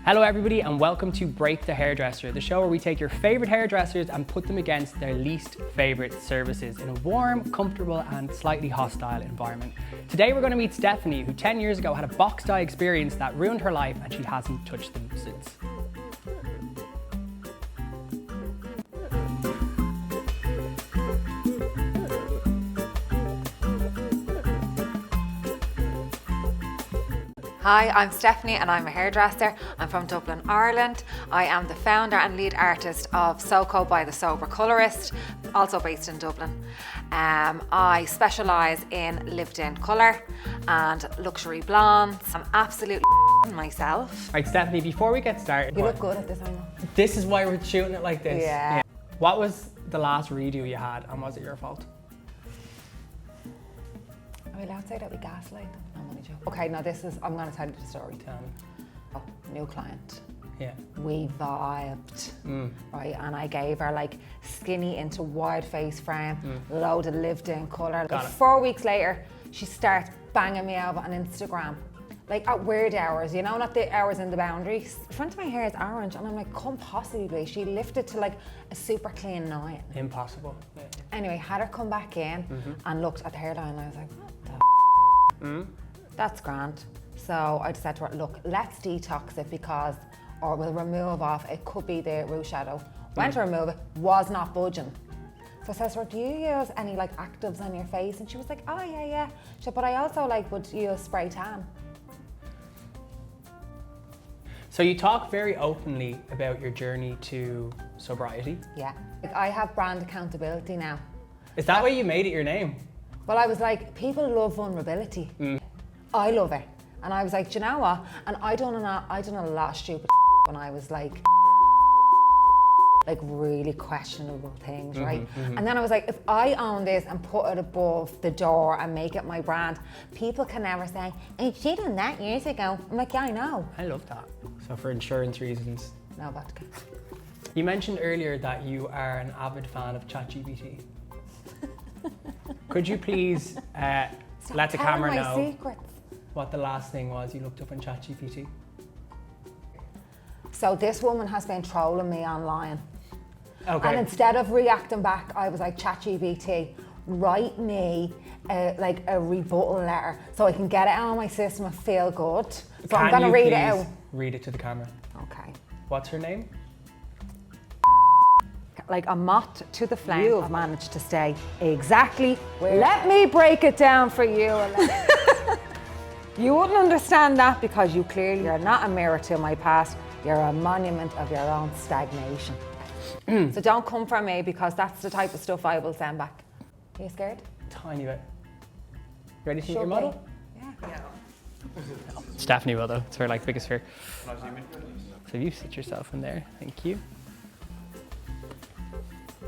Hello everybody and welcome to Break the Hairdresser, the show where we take your favourite hairdressers and put them against their least favourite services in a warm, comfortable and slightly hostile environment. Today we're going to meet Stephanie, who 10 years ago had a box dye experience that ruined her life and she hasn't touched them since. Hi, I'm Stephanie and I'm a hairdresser. I'm from Dublin, Ireland. I am the founder and lead artist of SoCo by the Sober Colourist, also based in Dublin. I specialise in lived-in colour and luxury blondes. I'm absolutely myself. Right, Stephanie, before we get started... You look good at this, I know. This is why we're shooting it like this. Yeah. What was the last redo you had and was it your fault? Are we allowed to say that we gaslight them? I'm only joking. Okay, now I'm going to tell you the story. Tell me. Oh, new client. Yeah. We vibed, right? And I gave her like skinny into wide face frame, load of lived in colour. Like 4 weeks later, she starts banging me out on Instagram. Like at weird hours, you know, not the hours in the boundaries. The front of my hair is orange and I'm like, come possibly. She lifted to like a super clean 9. Impossible. Yeah. Anyway, had her come back in and looked at the hairline and I was like, what the That's grand. So I just said to her, look, let's detox it or we'll remove off, it could be the root shadow. Went to remove it, was not budging. So I said to her, do you use any like actives on your face? And she was like, oh yeah. She said, but I also like would use spray tan. So you talk very openly about your journey to sobriety. Yeah, like I have brand accountability now. Is that why you made it your name? Well, I was like, people love vulnerability. I love it. And I was like, do you know what? And I done a lot of stupid when I was like really questionable things, right? And then I was like, if I own this and put it above the door and make it my brand, people can never say, hey, she done that years ago. I'm like, yeah, I know. I love that. So for insurance reasons. No vodka. You mentioned earlier that you are an avid fan of ChatGPT. Could you please let the camera know secrets. What the last thing was you looked up on ChatGPT? So this woman has been trolling me online. Okay. And instead of reacting back, I was like, ChatGPT, write me like a rebuttal letter so I can get it out of my system and feel good. So I'm gonna read it out. Read it to the camera. Okay. What's her name? Like a moth to the flame. You have managed to stay exactly where. Let me break it down for you. You wouldn't understand that because you clearly are not a mirror to my past. You're a monument of your own stagnation. So don't come for me because that's the type of stuff I will send back. Are you scared? Tiny bit. Ready to meet your model? Yeah. Stephanie will though, it's her like biggest fear. So you sit yourself in there, thank you.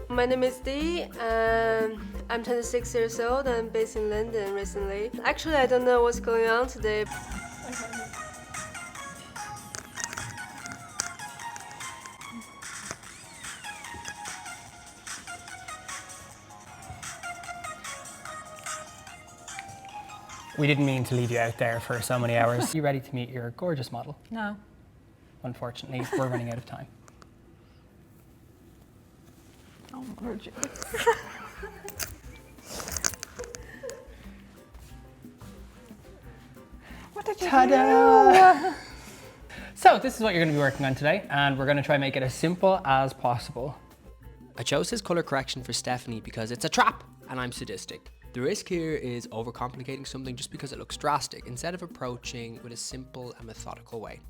My name is Dee, and I'm 26 years old and based in London recently. Actually, I don't know what's going on today. We didn't mean to leave you out there for so many hours. Are you ready to meet your gorgeous model? No. Unfortunately, we're running out of time. Oh, gorgeous. What did you do? So this is what you're going to be working on today, and we're going to try and make it as simple as possible. I chose this colour correction for Stephanie because it's a trap and I'm sadistic. The risk here is overcomplicating something just because it looks drastic, instead of approaching with a simple and methodical way.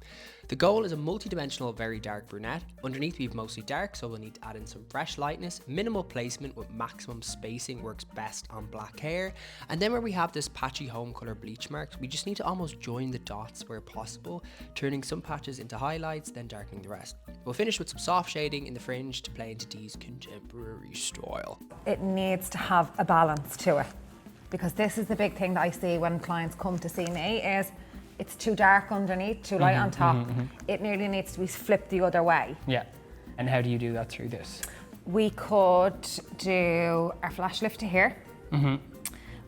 The goal is a multi-dimensional, very dark brunette. Underneath we have mostly dark, so we'll need to add in some fresh lightness. Minimal placement with maximum spacing works best on black hair. And then where we have this patchy home colour bleach marks, we just need to almost join the dots where possible, turning some patches into highlights, then darkening the rest. We'll finish with some soft shading in the fringe to play into Dee's contemporary style. It needs to have a balance to it, because this is the big thing that I see when clients come to see me is it's too dark underneath, too light on top. It nearly needs to be flipped the other way. Yeah. And how do you do that through this? We could do our flash lift to here.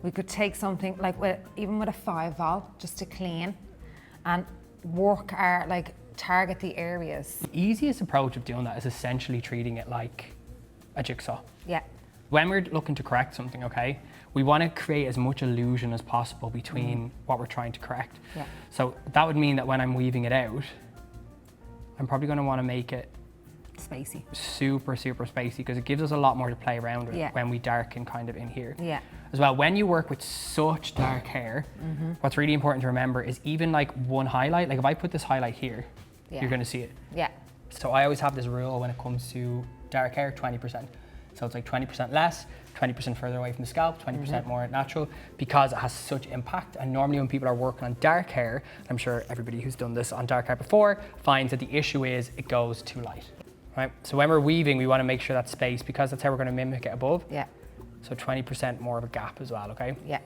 We could take something like even with a 5 volt just to clean, and work our, like target the areas. The easiest approach of doing that is essentially treating it like a jigsaw. Yeah. When we're looking to correct something, okay, we want to create as much illusion as possible between what we're trying to correct. Yeah. So that would mean that when I'm weaving it out, I'm probably going to want to make it Spacey. super spacey, because it gives us a lot more to play around with Yeah. when we darken kind of in here. Yeah. As well, when you work with such dark hair, what's really important to remember is even like one highlight, like if I put this highlight here, Yeah. you're going to see it. Yeah. So I always have this rule when it comes to dark hair, 20%. So it's like 20% less, 20% further away from the scalp, 20% more natural, because it has such impact. And normally when people are working on dark hair, I'm sure everybody who's done this on dark hair before finds that the issue is it goes too light, right? So when we're weaving, we want to make sure that space, because that's how we're going to mimic it above. Yeah. So 20% more of a gap as well, okay? Yeah.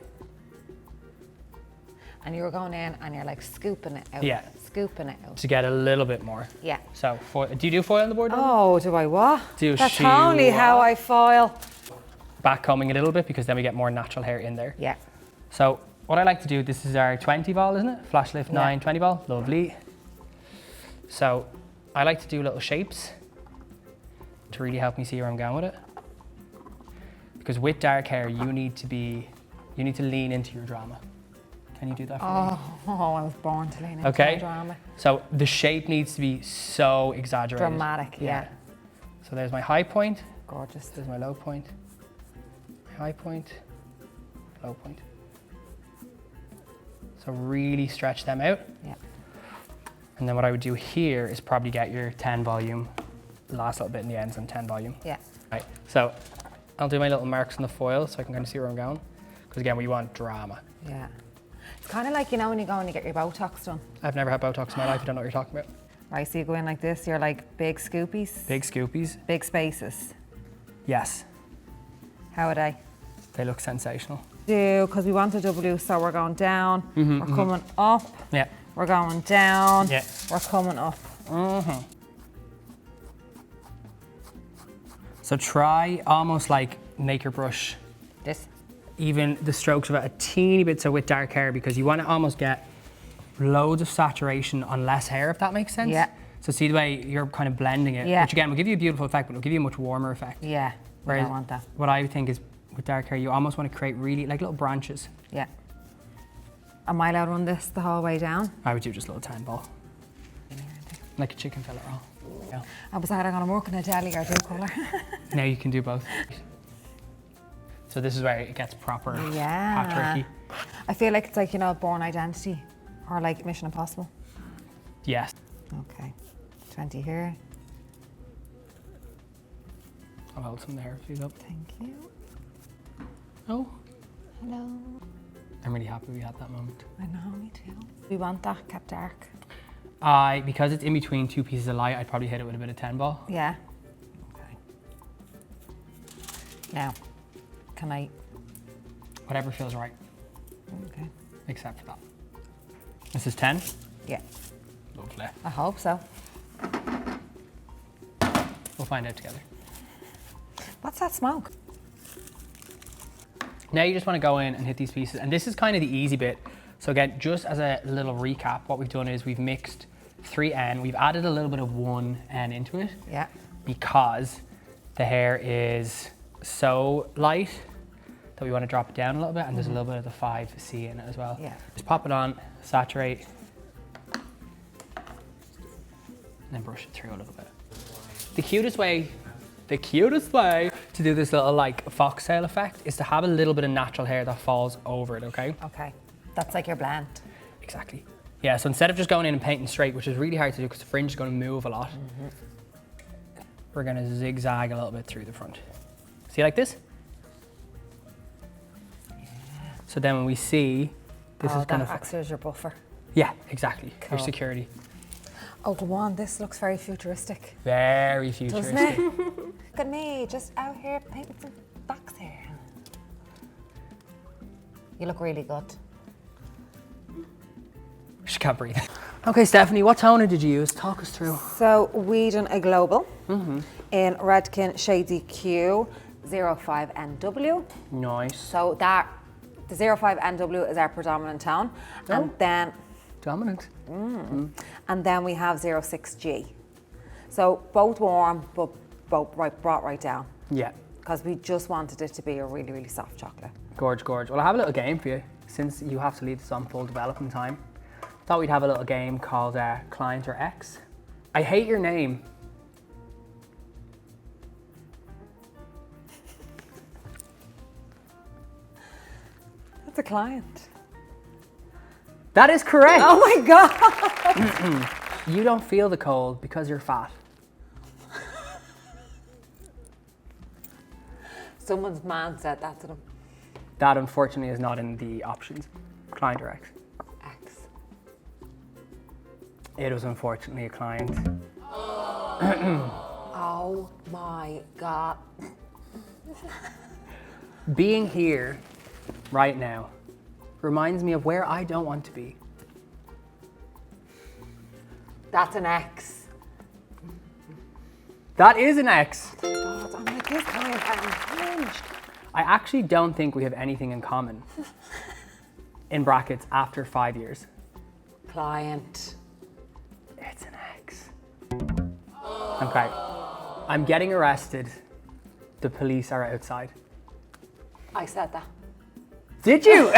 And you're going in and you're like scooping it out. Yeah. Scooping it out. To get a little bit more. Yeah. So do you do foil on the board? Debbie? Oh, do I what? That's you only how I foil. Backcombing a little bit, because then we get more natural hair in there. Yeah. So what I like to do, this is our 20 ball, isn't it? Flash lift 9, Yeah. 20 ball, lovely. So I like to do little shapes to really help me see where I'm going with it. Because with dark hair, you need to lean into your drama. Can you do that for me? Oh, I was born to lean into Okay. my drama. So the shape needs to be so exaggerated. Dramatic, yeah. So there's my high point, Gorgeous. there's my low point, my high point, low point. So really stretch them out. Yeah. And then what I would do here is probably get your 10 volume, the last little bit in the ends and 10 volume. Yeah. Right, so I'll do my little marks on the foil so I can kind of see where I'm going. Because again, we want drama. Yeah. It's kind of like, you know, when you go and you get your Botox done. I've never had Botox in my life, I don't know what you're talking about. Right, so you go in like this, you're like big scoopies. Big scoopies. Big spaces. Yes, How are they? they look sensational. Because we want a W, so we're going down, we're coming up, Yeah. we're going down, Yeah. we're coming up. So try almost like make your brush This. even the strokes of it a teeny bit so with dark hair, because you want to almost get loads of saturation on less hair, if that makes sense. Yeah. So see the way you're kind of blending it, Yeah. which again will give you a beautiful effect, but it'll give you a much warmer effect. Yeah, I Whereas don't want that. what I think is with dark hair, you almost want to create really like little branches. Yeah. Am I allowed to run this the whole way down? I would do just a little 10 ball. Like a chicken fillet roll. Yeah. I was either going to work in a deli or do colour. Now you can do both. So this is where it gets proper hot Yeah. turkey. I feel like it's like, you know, Born Identity or like Mission Impossible. Yes. Okay. 20 here. I'll hold some there if you up. Thank you. Oh, Hello. I'm really happy we had that moment. I know, me too. We want that kept dark. Because it's in between two pieces of light, I'd probably hit it with a bit of 10 ball. Yeah. Okay. Now, can I? Whatever feels right, Okay. except for that. This is 10. Yeah. Lovely. I hope so. We'll find out together. What's that smoke? Now you just want to go in and hit these pieces, and this is kind of the easy bit. So again, just as a little recap, what we've done is we've mixed 3N, we've added a little bit of 1N into it, Yeah. because the hair is so light that we want to drop it down a little bit, and there's a little bit of the 5C in it as well. Yeah. Just pop it on, saturate, and then brush it through a little bit. The cutest way to do this little like foxtail effect is to have a little bit of natural hair that falls over it, okay? Okay. That's like your blend. Exactly. Yeah, so instead of just going in and painting straight, which is really hard to do because the fringe is going to move a lot, we're going to zigzag a little bit through the front. See, like this? Yeah. So then when we see, this is that kind of... acts as your buffer. Yeah, exactly. Cool. Your security. Oh, go on. This looks very futuristic. Very Doesn't futuristic. it? Look at me, just out here painting some box hair. You look really good. She can't breathe. Okay, Stephanie, what toner did you use? Talk us through. So we done a global in Redken Shady Q 05NW. Nice. So that the 05NW is our predominant tone, and then Dominant. And then we have 06G. So both warm, but both brought right down. Yeah. Because we just wanted it to be a really, really soft chocolate. Gorge. Well, I have a little game for you, since you have to leave this on full development time. Thought we'd have a little game called Client or Ex. I hate your name. That's a client. That is correct. Oh my God. You don't feel the cold because you're fat. Someone's man said that to them. That unfortunately is not in the options. Client or ex. X. It was unfortunately a client. Oh my God. Being here right now reminds me of where I don't want to be. That's an X. That is an ex. God, I'm like, this client unhinged. I actually don't think we have anything in common. In brackets, after 5 years. Client. It's an ex. Okay. I'm getting arrested. The police are outside. I said that. Did you?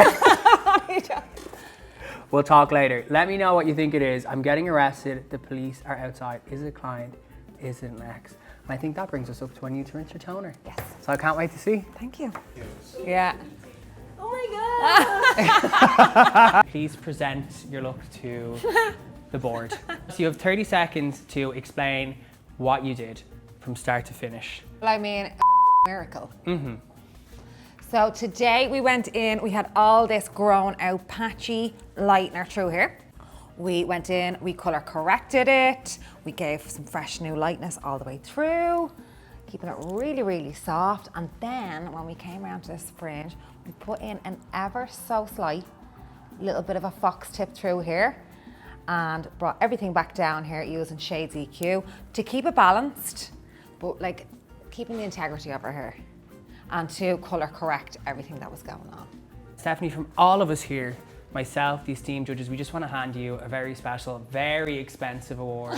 We'll talk later. Let me know what you think it is. I'm getting arrested. The police are outside. Is it a client? Is it an ex? And I think that brings us up to when you rinse your toner. Yes. So I can't wait to see. Thank you. Yeah. Oh my God! Please present your look to the board. So you have 30 seconds to explain what you did from start to finish. Well, I mean, miracle. So today we went in, we had all this grown out patchy lightener through here. We went in, we colour corrected it, we gave some fresh new lightness all the way through, keeping it really, really soft. And then when we came around to this fringe, we put in an ever so slight little bit of a fox tip through here and brought everything back down here using Shades EQ to keep it balanced, but like keeping the integrity of her hair and to colour correct everything that was going on. Stephanie, from all of us here, myself, the esteemed judges, we just want to hand you a very special, very expensive award.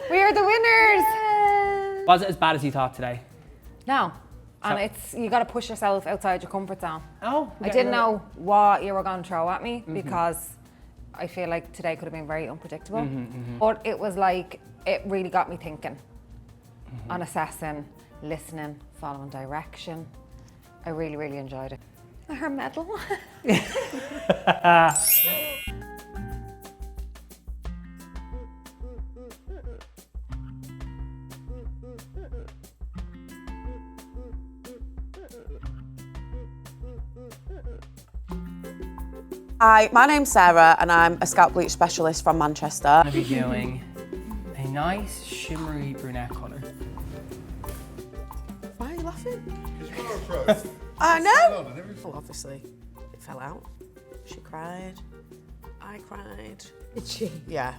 We are the winners! Was it as bad as you thought today? No, and So- it's, you got to push yourself outside your comfort zone. Oh, I didn't know what you were going to throw at me because I feel like today could have been very unpredictable. But it was like, it really got me thinking on assessing, listening, following direction. I really, really enjoyed it. Her medal. Hi, my name's Sarah and I'm a scalp bleach specialist from Manchester. I'll be doing a nice shimmery brunette colour. Why are you laughing? Because you are a pro. I know. On and everything. Well, obviously, it fell out. She cried. I cried. Did she? Yeah,